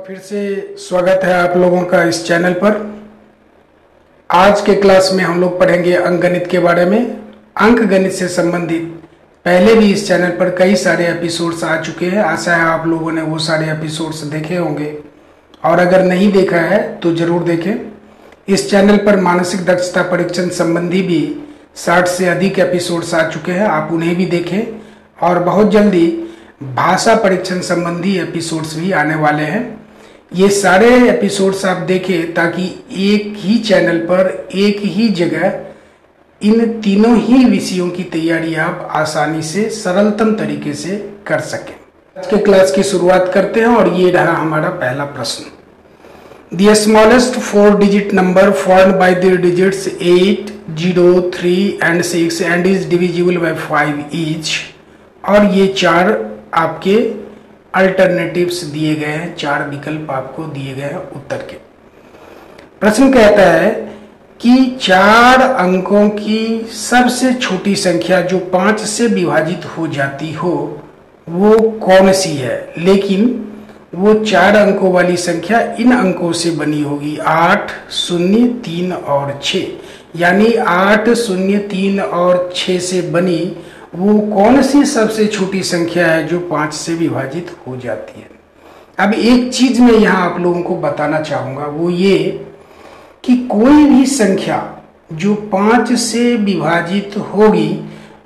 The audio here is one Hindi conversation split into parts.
फिर से स्वागत है आप लोगों का इस चैनल पर। आज के क्लास में हम लोग पढ़ेंगे अंकगणित के बारे में। अंकगणित से संबंधित पहले भी इस चैनल पर कई सारे एपिसोड्स आ चुके हैं। आशा है आप लोगों ने वो सारे एपिसोड्स देखे होंगे, और अगर नहीं देखा है तो जरूर देखें। इस चैनल पर मानसिक दक्षता परीक्षण संबंधी भी 60 से अधिक एपिसोड्स आ चुके हैं, आप उन्हें भी देखें। और बहुत जल्दी भाषा परीक्षण संबंधी एपिसोड्स भी आने वाले हैं। ये सारे एपिसोड्स आप देखें ताकि एक ही चैनल पर एक ही जगह इन तीनों ही विषयों की तैयारी आप आसानी से सरलतम तरीके से कर सकें। आज के क्लास की शुरुआत करते हैं और ये रहा हमारा पहला प्रश्न। The smallest 4-digit number formed by the digits 8, 0, 3 and 6 and is divisible by 5 each। और ये चार आपके अल्टरनेटिव्स दिए गए हैं, चार विकल्प आपको दिए गए हैं उत्तर के। प्रश्न कहता है कि 4 अंकों की सबसे छोटी संख्या जो 5 से विभाजित हो जाती हो वो कौन सी है, लेकिन वो 4 अंकों वाली संख्या इन अंकों से बनी होगी 8, 0, 3 और 6। यानी 8, 0, 3 और 6 से बनी वो कौन सी सबसे छोटी संख्या है जो 5 से विभाजित हो जाती है। अब एक चीज मैं यहाँ आप लोगों को बताना चाहूंगा, वो ये कि कोई भी संख्या जो 5 से विभाजित होगी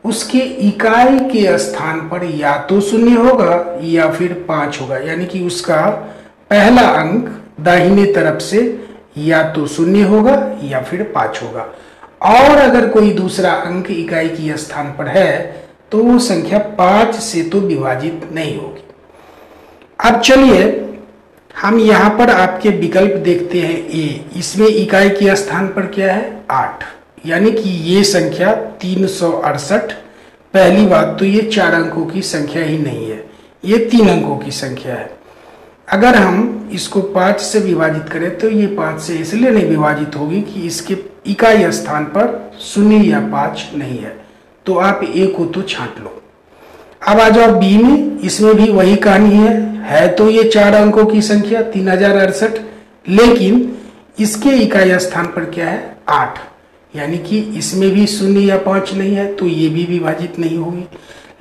उसके इकाई के स्थान पर या तो 0 होगा या फिर 5 होगा। यानी कि उसका पहला अंक दाहिने तरफ से या तो 0 होगा या फिर 5 होगा, और अगर कोई दूसरा अंक इकाई की स्थान पर है तो वो संख्या 5 से तो विभाजित नहीं होगी। अब चलिए हम यहाँ पर आपके विकल्प देखते हैं। ए, इसमें इकाई के स्थान पर क्या है 8, यानी कि ये संख्या 368। पहली बात तो ये 4 अंकों की संख्या ही नहीं है, ये 3 अंकों की संख्या है। अगर हम इसको 5 से विभाजित करें तो ये 5 से इसलिए नहीं विभाजित होगी कि इसके इकाई स्थान पर 0 या 5 नहीं है, तो आप ए को तो छांट लो। अब आ जाओ बी में, इसमें भी वही कहानी है तो ये 4 अंकों की संख्या 3068, लेकिन इसके इकाई स्थान पर क्या है 8, यानी कि इसमें भी 0 या 5 नहीं है, तो ये भी विभाजित नहीं होगी।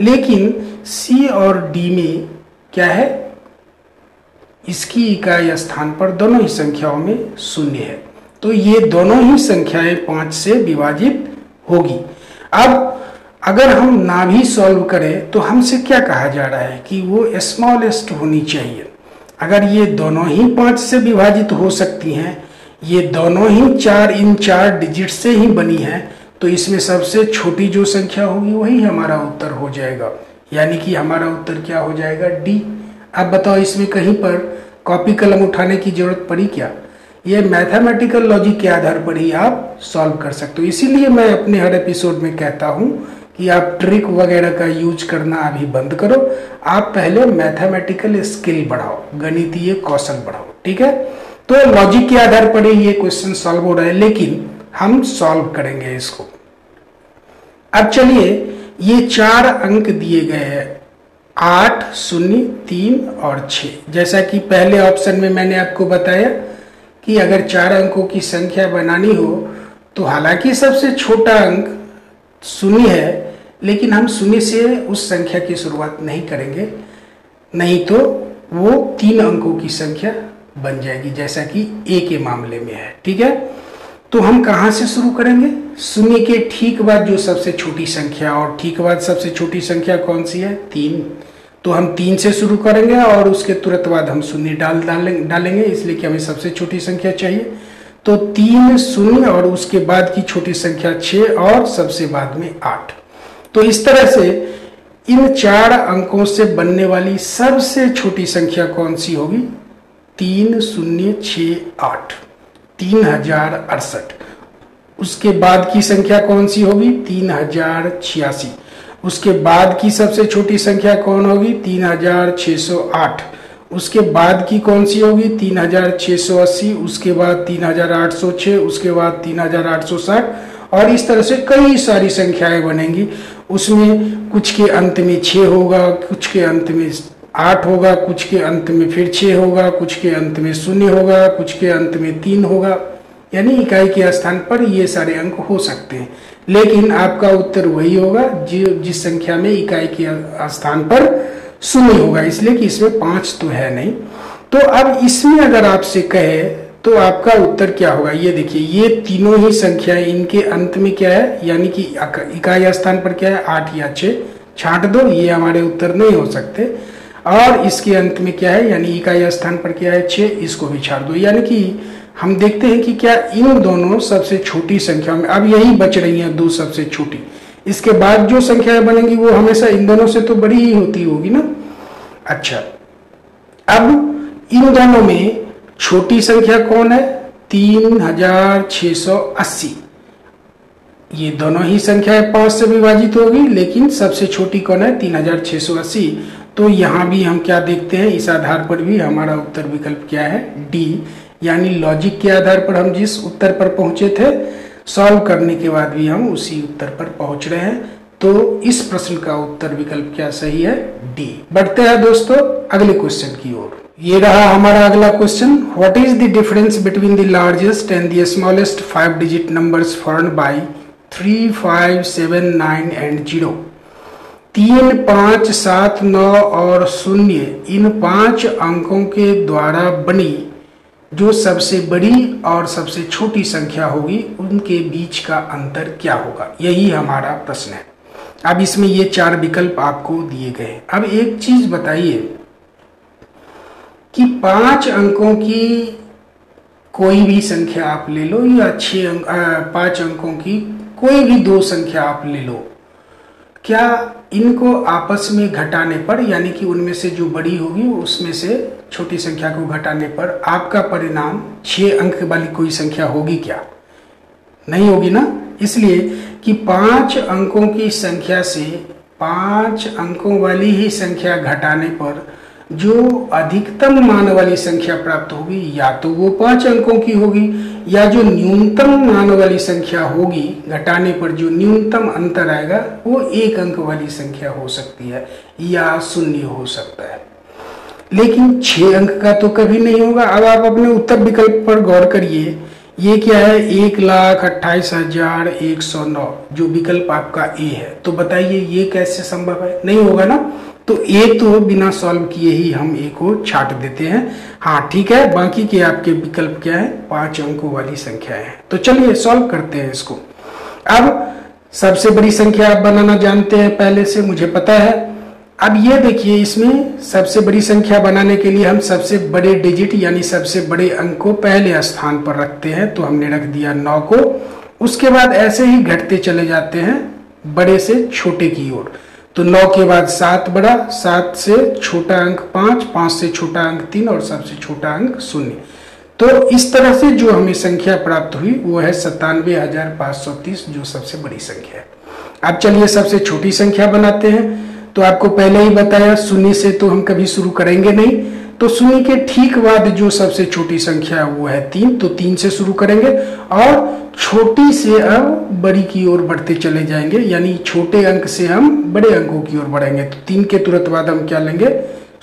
लेकिन सी और डी में क्या है, इसकी इकाई स्थान पर दोनों ही संख्याओं में 0 है, तो ये दोनों ही संख्याएं 5 से विभाजित होगी। अब अगर हम ना भी सॉल्व करें तो हमसे क्या कहा जा रहा है कि वो स्मॉलेस्ट होनी चाहिए। अगर ये दोनों ही 5 से विभाजित हो सकती हैं, ये दोनों ही इन 4 डिजिट से ही बनी है, तो इसमें सबसे छोटी जो संख्या होगी वही हमारा उत्तर हो जाएगा। यानी कि हमारा उत्तर क्या हो जाएगा डी। अब बताओ इसमें कहीं पर कॉपी कलम उठाने की जरूरत पड़ी क्या? ये मैथमेटिकल लॉजिक के आधार पर ही आप सॉल्व कर सकते हो। इसीलिए मैं अपने हर एपिसोड में कहता हूं कि आप ट्रिक वगैरह का यूज करना अभी बंद करो, आप पहले मैथमेटिकल स्किल बढ़ाओ, गणितीय कौशल बढ़ाओ। ठीक है, तो लॉजिक के आधार पर ही ये क्वेश्चन सॉल्व हो रहा है, लेकिन हम सॉल्व करेंगे इसको। अब चलिए ये 4 अंक दिए गए हैं 8, 0, 3 और 6। जैसा कि पहले ऑप्शन में मैंने आपको बताया कि अगर 4 अंकों की संख्या बनानी हो तो हालांकि सबसे छोटा अंक 0 है, लेकिन हम 0 से उस संख्या की शुरुआत नहीं करेंगे, नहीं तो वो 3 अंकों की संख्या बन जाएगी, जैसा कि ए के मामले में है। ठीक है, तो हम कहाँ से शुरू करेंगे? 0 के ठीक बाद जो सबसे छोटी संख्या, और ठीक बाद सबसे छोटी संख्या कौन सी है 3, तो हम 3 से शुरू करेंगे और उसके तुरंत बाद हम 0 डालेंगे, इसलिए कि हमें सबसे छोटी संख्या चाहिए। तो 3, 0 और उसके बाद की छोटी संख्या 6 और सबसे बाद में 8। तो इस तरह से इन 4 अंकों से बनने वाली सबसे छोटी संख्या कौन सी होगी 3068, 3068। उसके बाद की संख्या कौन सी होगी 3086। उसके बाद की सबसे छोटी संख्या कौन होगी 3608। उसके बाद की कौन सी होगी 3680। उसके बाद 3806, उसके बाद 3860, और इस तरह से कई सारी संख्याएं बनेंगी। उसमें कुछ के अंत में 6 होगा, कुछ के अंत में 8 होगा, कुछ के अंत में फिर 6 होगा, कुछ के अंत में 0 होगा, कुछ के अंत में 3 होगा, यानी इकाई के स्थान पर ये सारे अंक हो सकते हैं। लेकिन आपका उत्तर वही होगा जिस संख्या में इकाई के स्थान पर 0 होगा, इसलिए कि इसमें 5 तो है नहीं। तो अब इसमें अगर आपसे कहे तो आपका उत्तर क्या होगा, ये देखिए, ये तीनों ही संख्याएं, इनके अंत में क्या है, यानी कि इकाई स्थान पर क्या है, 8 या 6, छांट दो, ये हमारे उत्तर नहीं हो सकते। और इसके अंत में क्या है, यानी इकाई स्थान पर क्या है, 6, इसको भी छाट दो। यानी कि हम देखते हैं कि क्या इन दोनों सबसे छोटी संख्या में अब यही बच रही हैं, दो सबसे छोटी, इसके बाद जो संख्याएं बनेंगी वो हमेशा इन दोनों से तो बड़ी ही होती होगी ना। अच्छा, अब इन दोनों में छोटी संख्या कौन है, 3680। ये दोनों ही संख्याएं 5 से विभाजित होगी, लेकिन सबसे छोटी कौन है, 3680। तो यहाँ भी हम क्या देखते हैं, इस आधार पर भी हमारा उत्तर विकल्प क्या है, डी। यानी लॉजिक के आधार पर हम जिस उत्तर पर पहुंचे थे, सॉल्व करने के बाद भी हम उसी उत्तर पर पहुंच रहे हैं। तो इस प्रश्न का उत्तर विकल्प क्या सही है, डी। बढ़ते हैं दोस्तों अगले क्वेश्चन की ओर। ये रहा हमारा अगला question. What is the difference between the largest and the smallest 5 digit numbers formed by 3, 5, 7, 9 and 0। 3, 5, 7, 9 और 0 इन 5 अंकों के द्वारा बनी जो सबसे बड़ी और सबसे छोटी संख्या होगी, उनके बीच का अंतर क्या होगा, यही हमारा प्रश्न है। अब इसमें ये 4 विकल्प आपको दिए गए। अब एक चीज बताइए कि 5 अंकों की कोई भी संख्या आप ले लो, या 5 अंकों की कोई भी 2 संख्या आप ले लो, क्या इनको आपस में घटाने पर, यानी कि उनमें से जो बड़ी होगी उसमें से छोटी संख्या को घटाने पर आपका परिणाम 6 अंक वाली कोई संख्या होगी क्या, नहीं होगी ना। इसलिए कि 5 अंकों की संख्या से 5 अंकों वाली ही संख्या घटाने पर जो अधिकतम मान वाली संख्या प्राप्त होगी, या तो वो 5 अंकों की होगी, या जो न्यूनतम मान वाली संख्या होगी घटाने पर जो न्यूनतम अंतर आएगा वो 1 अंक वाली संख्या हो सकती है, या 0 हो सकता है। लेकिन 6 अंक का तो कभी नहीं होगा। अब आप अपने उत्तर विकल्प पर गौर करिए, ये क्या है, 1,28,109, जो विकल्प आपका ए है। तो बताइए ये कैसे संभव है, नहीं होगा ना। तो ए तो बिना सॉल्व किए ही हम ए को छाट देते हैं। हाँ ठीक है, बाकी के आपके विकल्प क्या है, 5 अंकों वाली संख्या है। तो चलिए सॉल्व करते हैं इसको। अब सबसे बड़ी संख्या आप बनाना जानते हैं पहले से, मुझे पता है। अब ये देखिए, इसमें सबसे बड़ी संख्या बनाने के लिए हम सबसे बड़े डिजिट यानी सबसे बड़े अंक को पहले स्थान पर रखते हैं। तो हमने रख दिया 9 को, उसके बाद ऐसे ही घटते चले जाते हैं बड़े से छोटे की ओर। तो 9 के बाद 7 बड़ा, 7 से छोटा अंक 5, 5 से छोटा अंक 3 और सबसे छोटा अंक 0। तो इस तरह से जो हमें संख्या प्राप्त हुई वो है 97,530, जो सबसे बड़ी संख्या है। अब चलिए सबसे छोटी संख्या बनाते हैं। तो आपको पहले ही बताया 0 से तो हम कभी शुरू करेंगे नहीं, तो 0 के ठीक बाद जो सबसे छोटी संख्या है वो है 3, तो 3 से शुरू करेंगे और छोटी से अब बड़ी की ओर बढ़ते चले जाएंगे, यानी छोटे अंक से हम बड़े अंकों की ओर बढ़ेंगे। तो 3 के तुरंत बाद हम क्या लेंगे,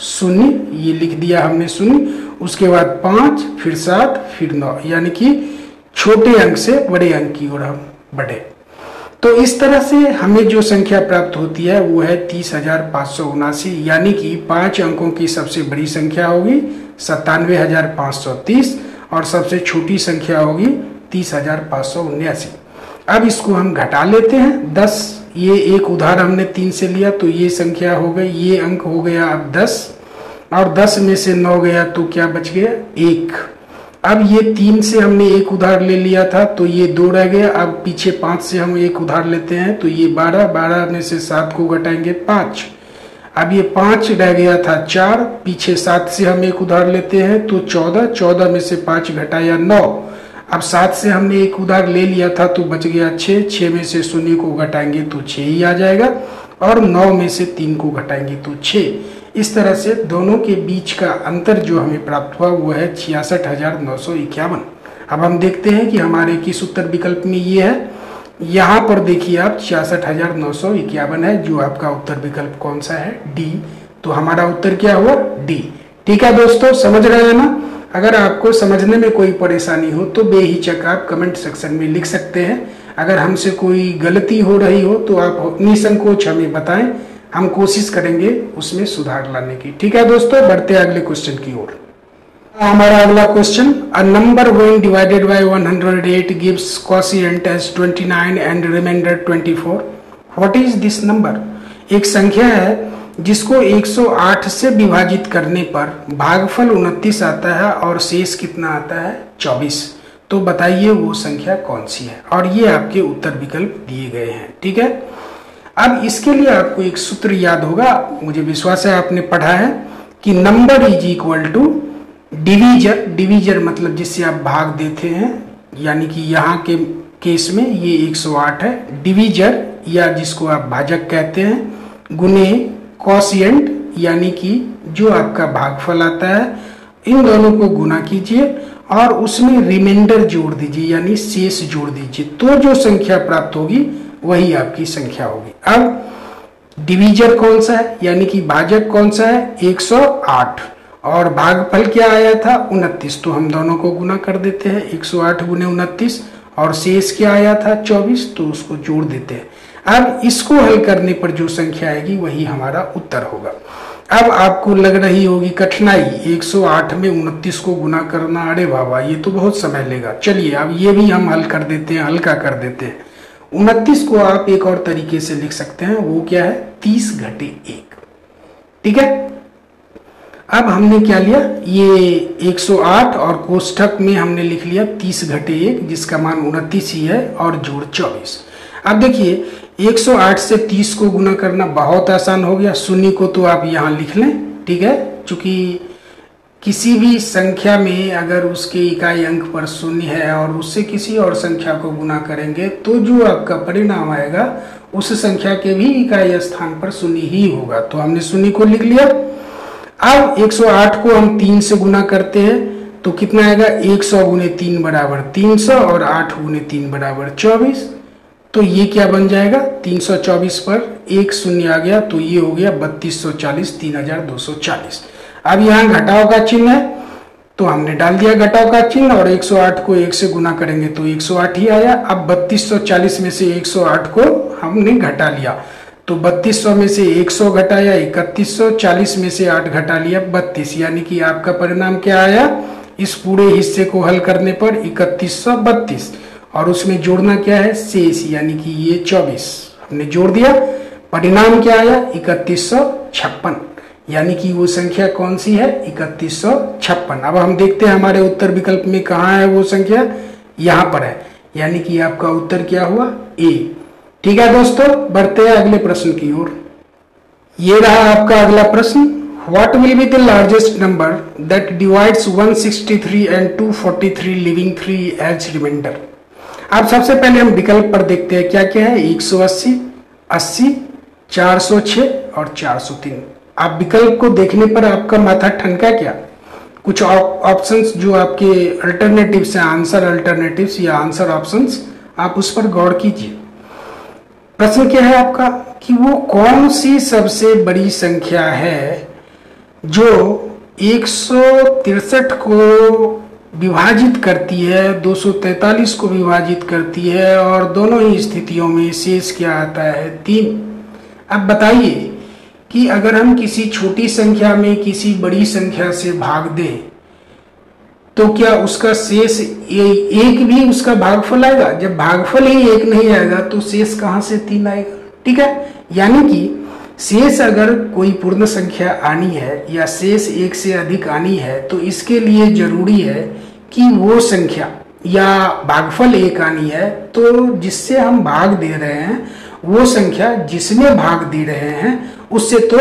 0, ये लिख दिया हमने 0, उसके बाद 5, फिर 7, फिर 9, यानी कि छोटे अंक से बड़े अंक की ओर हम बढ़े। तो इस तरह से हमें जो संख्या प्राप्त होती है वो है 30,579, यानी कि 5 अंकों की सबसे बड़ी संख्या होगी 97,530 और सबसे छोटी संख्या होगी 30,579। अब इसको हम घटा लेते हैं 10, ये एक उदाहरण हमने 3 से लिया तो ये संख्या हो गई, ये अंक हो गया अब 10, और 10 में से 9 गया तो क्या बच गया, 1। अब ये 3 से हमने एक उधार ले लिया था तो ये 2 रह गया। अब पीछे 5 से हम एक उधार लेते हैं तो ये 12, 12 में से 7 को घटाएंगे 5। अब ये 5 रह गया था 4, पीछे 7 से हम एक उधार लेते हैं तो 14, 14 में से 5 घटाया 9। अब 7 से हमने एक उधार ले लिया था तो बच गया 6, 6 में से 0 को घटाएंगे तो 6 ही आ जाएगा, और 9 में से 3 को घटाएंगे तो 6। इस तरह से दोनों के बीच का अंतर जो हमें प्राप्त हुआ वो है 66,951। अब हम देखते हैं कि हमारे किस उत्तर विकल्प में ये है। यहाँ पर देखिए आप 66,951 है, जो आपका उत्तर विकल्प कौन सा है, डी, तो हमारा उत्तर क्या हुआ? डी। ठीक है दोस्तों, समझ रहे हैं ना? अगर आपको समझने में कोई परेशानी हो तो बेहिचक आप कमेंट सेक्शन में लिख सकते हैं। अगर हमसे कोई गलती हो रही हो तो आप निसंकोच हमें बताएं, हम कोशिश करेंगे उसमें सुधार लाने की। ठीक है दोस्तों, बढ़ते हैं अगले क्वेश्चन की ओर। हमारा अगला question, a number when divided by 108 gives quotient as 29 and remainder 24। What is this number? एक संख्या है जिसको 108 से विभाजित करने पर भागफल 29 आता है और शेष कितना आता है? 24। तो बताइए वो संख्या कौन सी है? और ये आपके उत्तर विकल्प दिए गए हैं। ठीक है, अब इसके लिए आपको एक सूत्र याद होगा, मुझे विश्वास है आपने पढ़ा है, कि number is equal to divisor. Divisor मतलब जिससे आप भाग देते हैं, यानी कि यहाँ के केस में ये 108 है, डिवीजर या जिसको आप भाजक कहते हैं, गुने क्वोशिएंट यानी कि जो आपका भागफल आता है, इन दोनों को गुना कीजिए और उसमें रिमाइंडर जोड़ दीजिए यानी शेष जोड़ दीजिए, तो जो संख्या प्राप्त होगी वही आपकी संख्या होगी। अब डिवीजर कौन सा है यानी कि भाजक कौन सा है? 108 और भागफल क्या आया था? 29। तो हम दोनों को गुना कर देते हैं, 108 गुने 29, और शेष क्या आया था? 24, तो उसको जोड़ देते हैं। अब इसको हल करने पर जो संख्या आएगी वही हमारा उत्तर होगा। अब आपको लग रही होगी कठिनाई, 108 में 29 को गुना करना, अरे बाबा ये तो बहुत समय लेगा। चलिए अब ये भी हम हल कर देते हैं, हल्का कर देते हैं। 29 को आप एक और तरीके से लिख सकते हैं, वो क्या है? 30 घटे 1। ठीक है, अब हमने क्या लिया? ये 108 और कोष्ठक में हमने लिख लिया 30 घटे 1, जिसका मान 29 ही है, और जोड़ 24। अब देखिए 108 से 30 को गुना करना बहुत आसान हो गया। शून्य को तो आप यहाँ लिख लें। ठीक है, चूंकि किसी भी संख्या में अगर उसके इकाई अंक पर शून्य है और उससे किसी और संख्या को गुना करेंगे तो जो आपका परिणाम आएगा उस संख्या के भी इकाई स्थान पर शून्य ही होगा। तो हमने शून्य को लिख लिया। अब 108 को हम 3 से गुना करते हैं तो कितना आएगा? 100 गुने 3 बराबर 300 और 8 गुने 3 बराबर 24। तो ये क्या बन जाएगा? 324 पर एक शून्य आ गया तो ये हो गया 3240, 3240। अब यहाँ घटाव का चिन्ह है तो हमने डाल दिया घटाव का चिन्ह, और 108 को 1 से गुना करेंगे तो 108 ही आया। अब 3240 में से 108 को हमने घटा लिया तो 3200 में से 100 घटाया 3100, 40 में से 8 घटा लिया 32, यानी कि आपका परिणाम क्या आया? इस पूरे हिस्से को हल करने पर 3132, और उसमें जोड़ना क्या है? शेष, यानी कि ये 24 हमने जोड़ दिया। परिणाम क्या आया? 3156, यानी कि वो संख्या कौन सी है? 3156। अब हम देखते हैं हमारे उत्तर विकल्प में कहाँ है वो संख्या, यहाँ पर है, यानी कि आपका उत्तर क्या हुआ? ए। ठीक है दोस्तों, बढ़ते हैं अगले प्रश्न की ओर। ये रहा आपका अगला प्रश्न, what will be the largest number that divides 163 and 243 leaving 3 as remainder. अब सबसे पहले हम विकल्प पर देखते हैं क्या क्या है। 180, 80, 406 और 403। आप विकल्प को देखने पर आपका माथा ठनका क्या? कुछ ऑप्शंस जो आपके अल्टरनेटिव्स हैं, आंसर अल्टरनेटिव्स या आंसर ऑप्शंस, आप उस पर गौर कीजिए। प्रश्न क्या है आपका कि वो कौन सी सबसे बड़ी संख्या है जो 163 को विभाजित करती है, 243 को विभाजित करती है, और दोनों ही स्थितियों में शेष क्या आता है? 3। अब बताइए कि अगर हम किसी छोटी संख्या में किसी बड़ी संख्या से भाग दें तो क्या उसका शेष एक भी उसका भागफल आएगा? जब भागफल ही एक नहीं आएगा तो शेष कहाँ से 3 आएगा? ठीक है, यानी कि शेष अगर कोई पूर्ण संख्या आनी है या शेष एक से अधिक आनी है तो इसके लिए जरूरी है कि वो संख्या या भागफल एक आनी है तो जिससे हम भाग दे रहे हैं वो संख्या जिसमें भाग दे रहे हैं उससे तो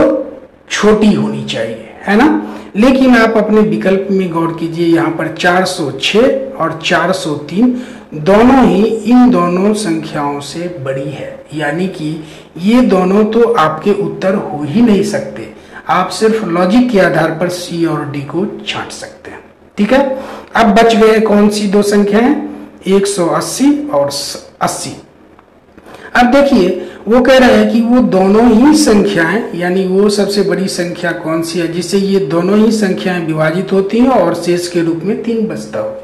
छोटी होनी चाहिए, है ना। लेकिन आप अपने विकल्प में गौर कीजिए, यहाँ पर 406 और 403 दोनों ही इन दोनों संख्याओं से बड़ी है, यानी कि ये दोनों तो आपके उत्तर हो ही नहीं सकते। आप सिर्फ लॉजिक के आधार पर सी और डी को छांट सकते हैं। ठीक है, अब बच गए कौन सी दो संख्याएं? 180 और 80। अब देखिए वो कह रहा है कि वो दोनों ही संख्याएं, यानी वो सबसे बड़ी संख्या कौन सी है जिससे ये दोनों ही संख्याएं विभाजित होती हैं और शेष के रूप में 3 बचता हो।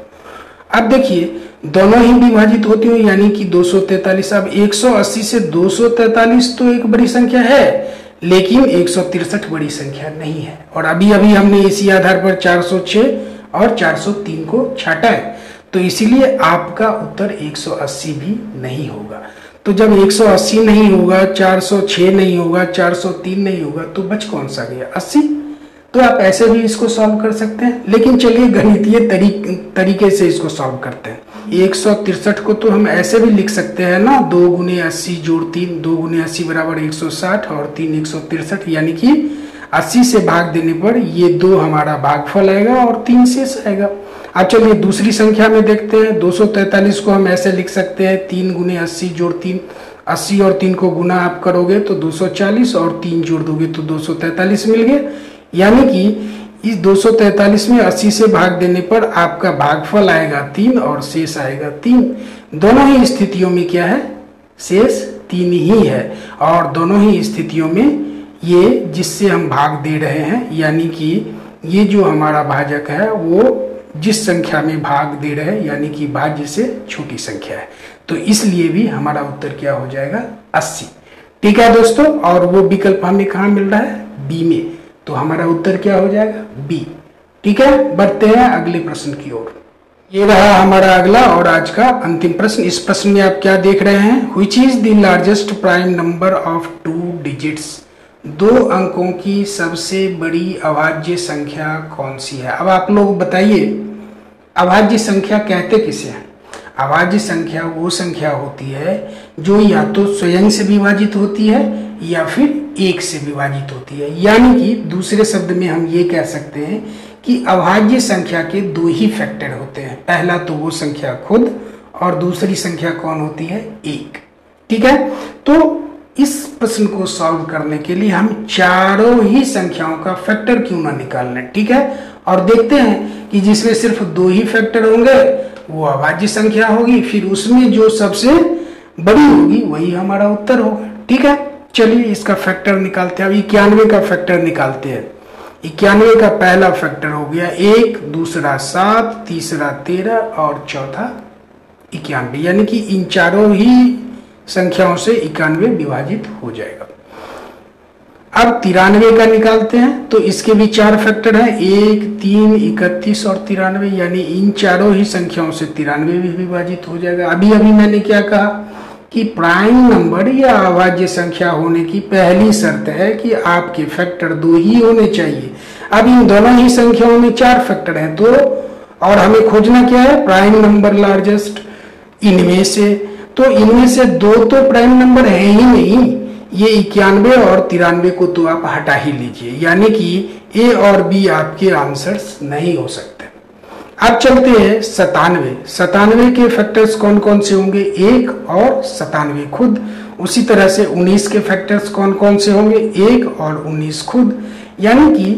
अब देखिए दोनों ही विभाजित होती हो यानी कि 243। अब 180 से 243 तो एक बड़ी संख्या है, लेकिन 163 बड़ी संख्या नहीं है। और अभी अभी हमने इसी आधार पर 406 और 403 को छाटा है, तो इसीलिए आपका उत्तर 180 भी नहीं होगा। तो जब 180 नहीं होगा, 406 नहीं होगा, 403 नहीं होगा, तो बच कौन सा गया? 80। तो आप ऐसे भी इसको सॉल्व कर सकते हैं, लेकिन चलिए गणितीय तरीके से इसको सॉल्व करते हैं। 163 को तो हम ऐसे भी लिख सकते हैं ना, 2 गुने 80 जोड़ 3, 2 गुने 80 बराबर 160 और 3 163, यानी कि 80 से भाग देने पर ये 2 हमारा भागफल आएगा और 3 शेष आएगा। अब चलिए दूसरी संख्या में देखते हैं। 243 को हम ऐसे लिख सकते हैं, 3 गुने 80 जोड़ 3, 80 और 3 को गुना आप करोगे तो 240 और 3 जोड़ दोगे तो 243 मिल गया। यानी कि इस 243 में 80 से भाग देने पर आपका भागफल आएगा 3 और शेष आएगा 3। दोनों ही स्थितियों में क्या है? शेष 3 ही है। और दोनों ही स्थितियों में ये जिससे हम भाग दे रहे हैं, यानी कि ये जो हमारा भाजक है वो जिस संख्या में भाग दे रहे हैं, यानी कि भाज्य से छोटी संख्या है, तो इसलिए भी हमारा उत्तर क्या हो जाएगा? 80। ठीक है दोस्तों, और वो विकल्प हमें कहाँ मिल रहा है? बी में। तो हमारा उत्तर क्या हो जाएगा? बी। ठीक है, बढ़ते हैं अगले प्रश्न की ओर। ये रहा हमारा अगला और आज का अंतिम प्रश्न। इस प्रश्न में आप क्या देख रहे हैं? Which is the largest prime number of 2 digits? 2 अंकों की सबसे बड़ी अभाज्य संख्या कौन सी है? अब आप लोग बताइए, अभाज्य संख्या कहते किसे हैं? अभाज्य संख्या वो संख्या होती है जो या तो स्वयं से विभाजित होती है या फिर 1 से विभाजित होती है। यानी कि दूसरे शब्द में हम ये कह सकते हैं कि अभाज्य संख्या के 2 ही फैक्टर होते हैं। पहला तो वो संख्या खुद, और दूसरी संख्या कौन होती है? 1। ठीक है, तो इस प्रश्न को सॉल्व करने के लिए हम चारों ही संख्याओं का फैक्टर क्यों ना निकाल लें। ठीक है, और देखते हैं कि जिसमें सिर्फ 2 ही फैक्टर होंगे वो अभाज्य संख्या होगी, फिर उसमें जो सबसे बड़ी होगी वही हमारा उत्तर होगा। ठीक है, चलिए इसका फैक्टर निकालते हैं। अब 91 का फैक्टर निकालते हैं। 91 का पहला फैक्टर हो गया 1, दूसरा 7, तीसरा 13 और चौथा 91, यानी कि इन चारों ही संख्याओं से 91 विभाजित हो जाएगा। अब 93 का निकालते हैं, तो इसके भी 4 फैक्टर हैं, 1, 3, 31 और 93, यानी इन चारों ही संख्याओं से 93 भी विभाजित हो जाएगा। अभी अभी मैंने क्या कहा कि प्राइम नंबर या अभाज्य संख्या होने की पहली शर्त है कि आपके फैक्टर 2 ही होने चाहिए। अब इन दोनों ही संख्याओं में 4 फैक्टर हैं, तो और हमें खोजना क्या है? Prime number largest. इनमें से तो इनमें से 2 तो प्राइम नंबर है ही नहीं, ये 91 और 93 को तो आप हटा ही लीजिए, यानी कि ए और बी आपके आंसर्स नहीं हो सकते। अब चलते हैं 97। 97 के फैक्टर्स कौन कौन से होंगे? 1 और 97 खुद। उसी तरह से 19 के फैक्टर्स कौन कौन से होंगे? 1 और 19 खुद। यानी कि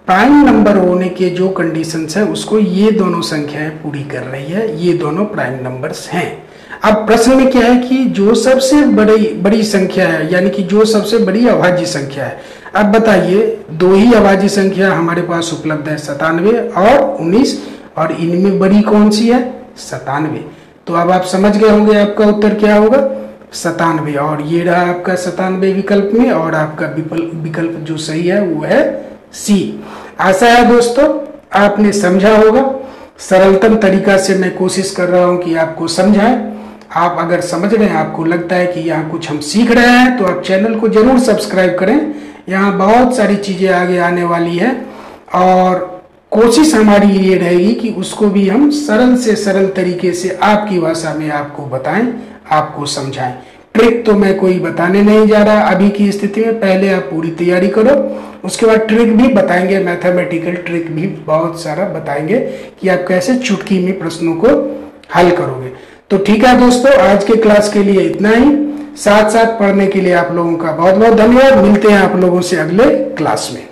प्राइम नंबर होने के जो कंडीशंस है उसको ये दोनों संख्याएं पूरी कर रही है, ये दोनों प्राइम नंबर्स हैं। अब प्रश्न में क्या है कि जो सबसे बड़ी संख्या है, यानी कि जो सबसे बड़ी अभाज्य संख्या है। अब बताइए, 2 ही अभाज्य संख्या हमारे पास उपलब्ध है, 97 और 19, और इनमें बड़ी कौन सी है? 97। तो अब आप समझ गए होंगे आपका उत्तर क्या होगा? 97। और ये रहा आपका 97 विकल्प में, और आपका विकल्प जो सही है वो है सी। आशा है दोस्तों आपने समझा होगा। सरलतम तरीका से मैं कोशिश कर रहा हूं कि आपको समझाएं। आप अगर समझ रहे हैं, आपको लगता है कि यहाँ कुछ हम सीख रहे हैं, तो आप चैनल को जरूर सब्सक्राइब करें। यहाँ बहुत सारी चीजें आगे आने वाली है, और कोशिश हमारी ये रहेगी कि उसको भी हम सरल से सरल तरीके से आपकी भाषा में आपको बताएं, आपको समझाएं। ट्रिक तो मैं कोई बताने नहीं जा रहा अभी की स्थिति में, पहले आप पूरी तैयारी करो, उसके बाद ट्रिक भी बताएंगे, मैथमेटिकल ट्रिक भी बहुत सारा बताएंगे कि आप कैसे चुटकी में प्रश्नों को हल करोगे। तो ठीक है दोस्तों, आज के क्लास के लिए इतना ही। साथ साथ पढ़ने के लिए आप लोगों का बहुत बहुत धन्यवाद। मिलते हैं आप लोगों से अगले क्लास में।